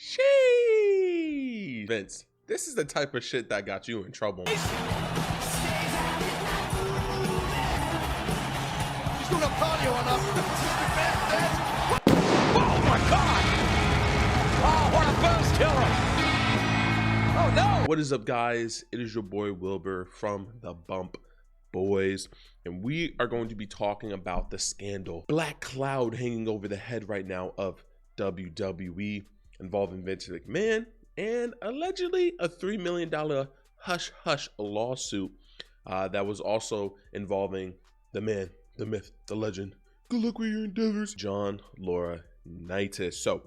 Sheesh. Vince, this is the type of shit that got you in trouble. She's gonna party on us. Oh my God! Oh, what a burst killer! Oh no! What is up, guys? It is your boy Wilbur from the Bump Boys, and we are going to be talking about the scandal, black cloud hanging over the head right now of WWE, involving Vince McMahon and allegedly a $3 million hush hush lawsuit that was also involving the man, the myth, the legend. Good luck with your endeavors, John Laurinaitis. So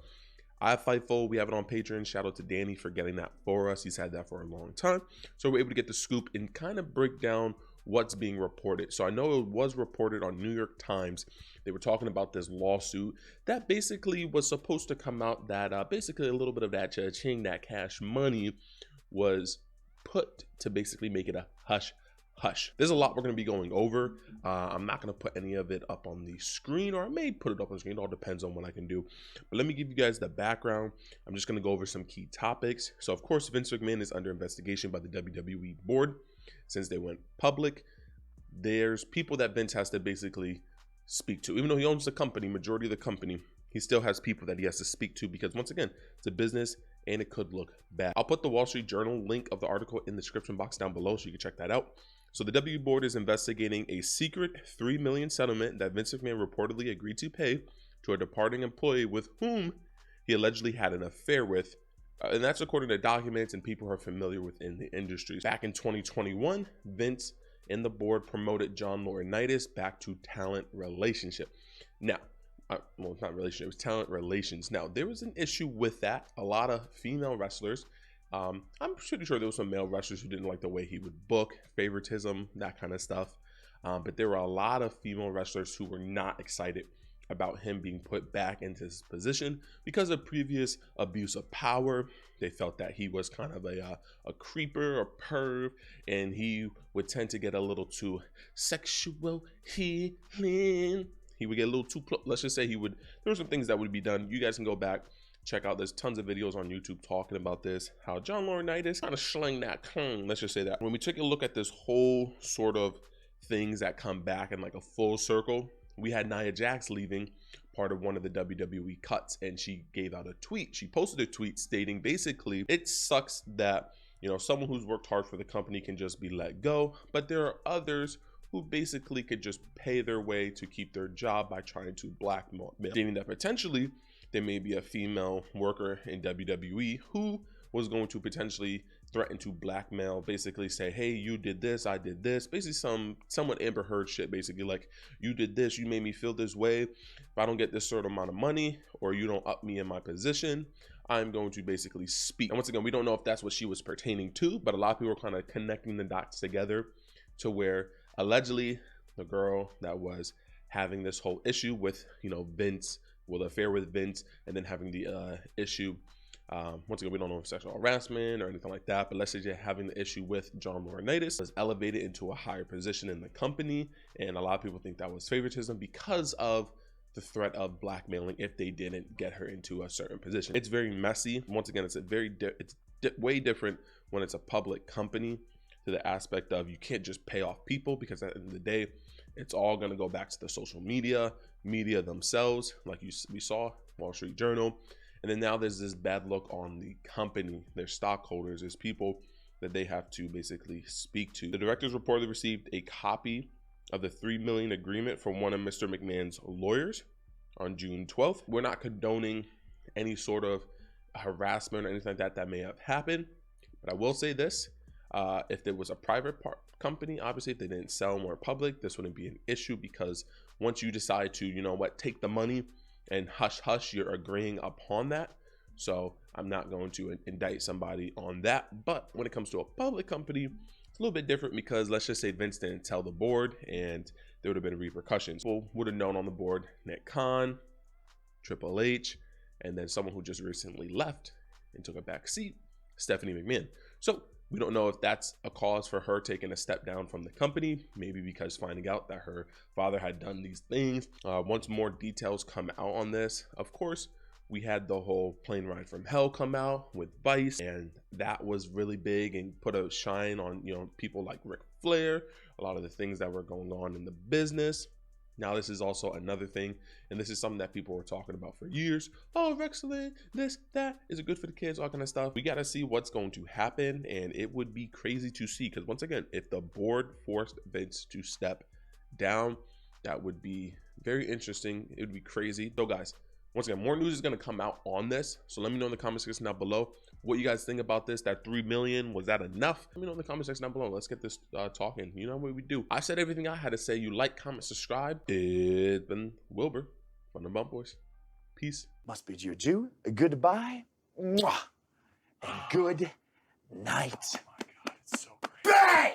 Fightful, we have it on Patreon. Shout out to Danny for getting that for us. He's had that for a long time, so we're able to get the scoop and kind of break down what's being reported. So I know it was reported on New York Times. They were talking about this lawsuit that basically was supposed to come out, that basically a little bit of that cha-ching, that cash money was put to basically make it a hush hush. There's a lot we're going to be going over. I'm not going to put any of it up on the screen, or I may put it up on the screen. It all depends on what I can do. But let me give you guys the background. I'm just going to go over some key topics. So of course, Vince McMahon is under investigation by the WWE board since they went public. There's people that Vince has to basically speak to. Even though he owns the company, majority of the company, he still has people that he has to speak to, because once again, it's a business and it could look bad. I'll put the Wall Street Journal link of the article in the description box down below so you can check that out. So the W board is investigating a secret $3 million settlement that Vince McMahon reportedly agreed to pay to a departing employee with whom he allegedly had an affair with. And that's according to documents and people who are familiar within the industry. Back in 2021, Vince and the board promoted John Laurinaitis back to talent relationship. Now, well, it's not relationship, it was talent relations. Now, there was an issue with that. A lot of female wrestlers, I'm pretty sure there was some male wrestlers who didn't like the way he would book, favoritism, that kind of stuff. But there were a lot of female wrestlers who were not excited about him being put back into his position because of previous abuse of power. They felt that he was kind of a creeper, a perv, and he would tend to get a little too sexual healing. He would get a little too close. Let's just say there were some things that would be done. You guys can go back, check out, there's tons of videos on YouTube talking about this, how John Laurinaitis kind of slang that tongue. Let's just say that. When we take a look at this whole sort of things that come back in like a full circle, we had Nia Jax leaving part of one of the WWE cuts, and she gave out a tweet. She posted a tweet stating basically, it sucks that, you know, someone who's worked hard for the company can just be let go, but there are others who basically could just pay their way to keep their job by trying to blackmail, stating that potentially there may be a female worker in WWE who was going to potentially threaten to blackmail, basically say, hey, you did this, I did this, basically somewhat Amber Heard shit, basically like, you did this, you made me feel this way, if I don't get this certain amount of money, or you don't up me in my position, I'm going to basically speak. And once again, we don't know if that's what she was pertaining to, but a lot of people are kind of connecting the dots together to where allegedly the girl that was having this whole issue with, you know, Vince, with an affair with Vince, and then having the issue, once again, we don't know if sexual harassment or anything like that, but let's say you're having the issue with John Laurinaitis, was elevated into a higher position in the company, and a lot of people think that was favoritism because of the threat of blackmailing if they didn't get her into a certain position. It's very messy. Once again, it's way different when it's a public company, to the aspect of you can't just pay off people, because at the end of the day, it's all going to go back to the social media themselves, like we saw Wall Street Journal. And then now there's this bad look on the company, their stockholders, there's people that they have to basically speak to. The directors reportedly received a copy of the $3 million agreement from one of Mr. McMahon's lawyers on June 12th. We're not condoning any sort of harassment or anything like that that may have happened, but I will say this. If there was a private company, obviously, if they didn't sell more public, this wouldn't be an issue, because once you decide to, you know what, take the money and hush hush, you're agreeing upon that. So I'm not going to indict somebody on that. But when it comes to a public company, it's a little bit different, because let's just say Vince didn't tell the board and there would have been repercussions. People would have known on the board, Nick Khan, Triple H, and then someone who just recently left and took a back seat, Stephanie McMahon. So we don't know if that's a cause for her taking a step down from the company, maybe because finding out that her father had done these things. Once more details come out on this, of course, we had the whole Plane Ride from Hell come out with Vice, and that was really big and put a shine on, you know, people like Ric Flair, a lot of the things that were going on in the business. Now this is also another thing, and this is something that people were talking about for years. Oh, wrestling, this, that, is it good for the kids, all kind of stuff. We got to see what's going to happen, and it would be crazy to see, because once again, if the board forced Vince to step down, that would be very interesting. It would be crazy. So guys, once again, more news is going to come out on this, so let me know in the comment section down below what you guys think about this. That 3 million, was that enough? Let me know in the comment section down below. Let's get this talking. You know what we do. I said everything I had to say. You like, comment, subscribe. It's been Wilbur from the Bump Boys. Peace. Must bid you adieu, a goodbye, mwah, and good night.